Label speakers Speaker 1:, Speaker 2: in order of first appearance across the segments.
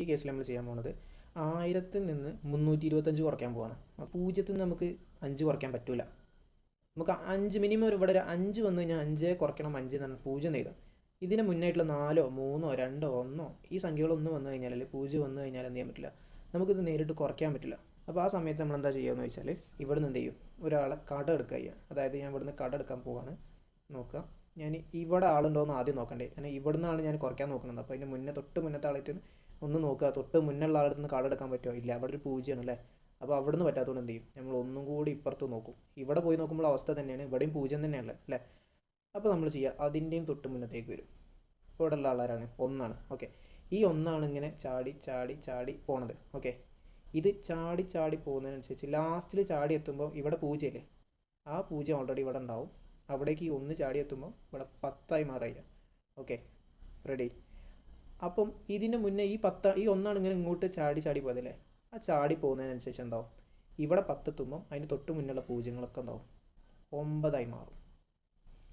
Speaker 1: ഈ കേസിൽ നമ്മൾ ചെയ്യാൻ പോകുന്നത് 1000-ൽ നിന്ന് 325 കുറയ്ക്കാൻ പോവാണ്. 0-ൽ നിന്ന് നമുക്ക് 5 കുറയ്ക്കാൻ പറ്റില്ല. നമുക്ക് 5 മിനിമം ഇവിടെ ഒരു 5 വന്നു കഴിഞ്ഞാൽ 5 കുറയ്ക്കണം 5 എന്ന് പറഞ്ഞാൽ 0 എഴുതാം. ഇതിന് മുന്നായിട്ടുള്ള 4, 3, 2, 1 ഈ സംഖ്യകളൊന്നും വന്നു കഴിഞ്ഞാൽ 0 വന്നു കഴിഞ്ഞാൽ എന്ത് ചെയ്യാൻ പറ്റില്ല, നമുക്കിത് നേരിട്ട് കുറയ്ക്കാൻ പറ്റില്ല. അപ്പോൾ ആ സമയത്ത് നമ്മൾ എന്താ ചെയ്യുകയെന്ന് വെച്ചാൽ ഇവിടെ നിന്ന് എന്ത് ചെയ്യും, ഒരാളെ കട എടുക്കുക ചെയ്യുക. അതായത് ഞാൻ ഇവിടുന്ന് കട എടുക്കാൻ പോവാണ്. നോക്കുക, ഞാൻ ഇവിടെ ആളുണ്ടോ എന്ന് ആദ്യം നോക്കണ്ടേ, കാരണം ഇവിടെ നിന്നാണ് ഞാൻ കുറയ്ക്കാൻ നോക്കുന്നത്. അപ്പോൾ അതിന് തൊട്ട് മുന്നത്തെ ആളായിട്ട് ഒന്ന് നോക്കുക, തൊട്ട് മുന്നുള്ള ആളുടെ നിന്ന് കട എടുക്കാൻ പറ്റുമോ ഇല്ല. അവിടെ ഒരു 0 ആണ് അല്ലേ. അപ്പോൾ അവിടെ നിന്ന് പറ്റാത്തതുകൊണ്ട് എന്ത് ചെയ്യും, നമ്മൾ ഒന്നും കൂടി ഇപ്പുറത്ത് നോക്കും. ഇവിടെ പോയി നോക്കുമ്പോൾ അവസ്ഥ തന്നെയാണ്, ഇവിടെയും 0 തന്നെയാണ് അല്ലേ. അപ്പോൾ നമ്മൾ ചെയ്യുക, അതിൻ്റെയും തൊട്ട് മുന്നത്തേക്ക് വരും. ഇപ്പോൾ ഇവിടെ ഉള്ള ആളാരാണ്, 1 ആണ്. ഓക്കെ, ഈ 1 ആണ് ഇങ്ങനെ ചാടി ചാടി ചാടി പോണത്. ഓക്കെ, ഇത് ചാടി ചാടി പോകുന്നതിനനുസരിച്ച് ലാസ്റ്റിൽ ചാടി എത്തുമ്പോൾ ഇവിടെ 0 അല്ലേ, ആ 0 ഓൾറെഡി ഇവിടെ ഉണ്ടാവും. അവിടേക്ക് ഈ 1 ചാടി എത്തുമ്പോൾ ഇവിടെ 10 മാറിയ. Okay, ready. അപ്പം ഇതിന് മുന്നേ ഈ 1 ആണ് ഇങ്ങനെ ഇങ്ങോട്ട് ചാടി ചാടി പോയതല്ലേ, ആ ചാടി പോകുന്നതിനനുസരിച്ച് എന്താവും, ഇവിടെ 10 എത്തുമ്പോൾ അതിന് തൊട്ട് മുന്നുള്ള 0കളൊക്കെ ഉണ്ടാവും, 9 മാറും.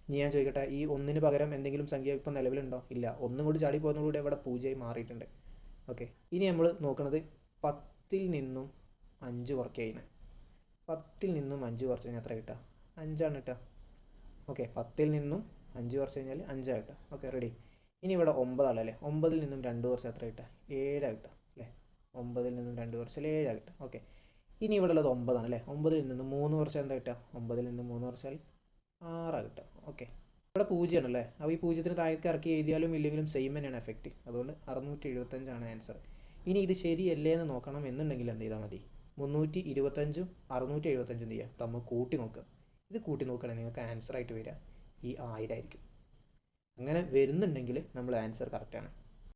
Speaker 1: ഇനി ഞാൻ ചോദിക്കട്ടെ, ഈ 1-ന് പകരം എന്തെങ്കിലും സംഖ്യ ഇപ്പം നിലവിലുണ്ടോ? ഇല്ല. 1 കൂടി ചാടി പോകുന്നതോടുകൂടി ഇവിടെ 0 മാറിയിട്ടുണ്ട്. ഓക്കെ, ഇനി നമ്മൾ നോക്കുന്നത് 10-ൽ നിന്നും 5 കുറയ്ക്കുക ചെയ്യുന്നത്. 10-ൽ നിന്നും 5 കുറച്ച് കഴിഞ്ഞാൽ എത്ര കിട്ടുക? 5 ആണ് കിട്ടുക. ഓക്കെ, 10-ൽ നിന്നും 5 കുറച്ച് കഴിഞ്ഞാൽ 5 ആണ് കിട്ടുക. Okay, ready. ഇനി ഇവിടെ 9 ആളല്ലേ, 9-ൽ നിന്നും 2 കുറച്ച് എത്ര കിട്ടുക? 7 കിട്ടുക അല്ലേ. 9-ൽ നിന്നും 2 കുറച്ചാൽ 7 കിട്ടുക. ഓക്കെ, ഇനി ഇവിടെ ഉള്ളത് 9 ആണ് അല്ലേ. 9-ൽ നിന്നും 3 കുറച്ചാൽ എന്താ കിട്ടുക? 9-ൽ നിന്നും 3 കുറച്ചാൽ 6 കിട്ടുക. ഓക്കെ, ഇവിടെ 0 ആണല്ലേ. അപ്പോൾ ഈ 0-ന് താഴേക്ക് ഇറക്കി എഴുതിയാലും ഇല്ലെങ്കിലും സെയിം തന്നെയാണ് എഫക്റ്റ്. അതുകൊണ്ട് 675 ആണ് ആൻസർ. ഇനി ഇത് ശരിയല്ലേ എന്ന് നോക്കണം എന്നുണ്ടെങ്കിൽ എന്ത് ചെയ്താൽ മതി, 325-ഉം 675 എന്ത് ചെയ്യുക, തമ്മിൽ കൂട്ടി നോക്കുക. ഇത് കൂട്ടി നോക്കുകയാണെങ്കിൽ നിങ്ങൾക്ക് ആൻസർ ആയിട്ട് വരിക ഈ 1000 ആയിരിക്കും. അങ്ങനെ വരുന്നുണ്ടെങ്കിൽ നമ്മൾ ആൻസർ കറക്റ്റാണ്.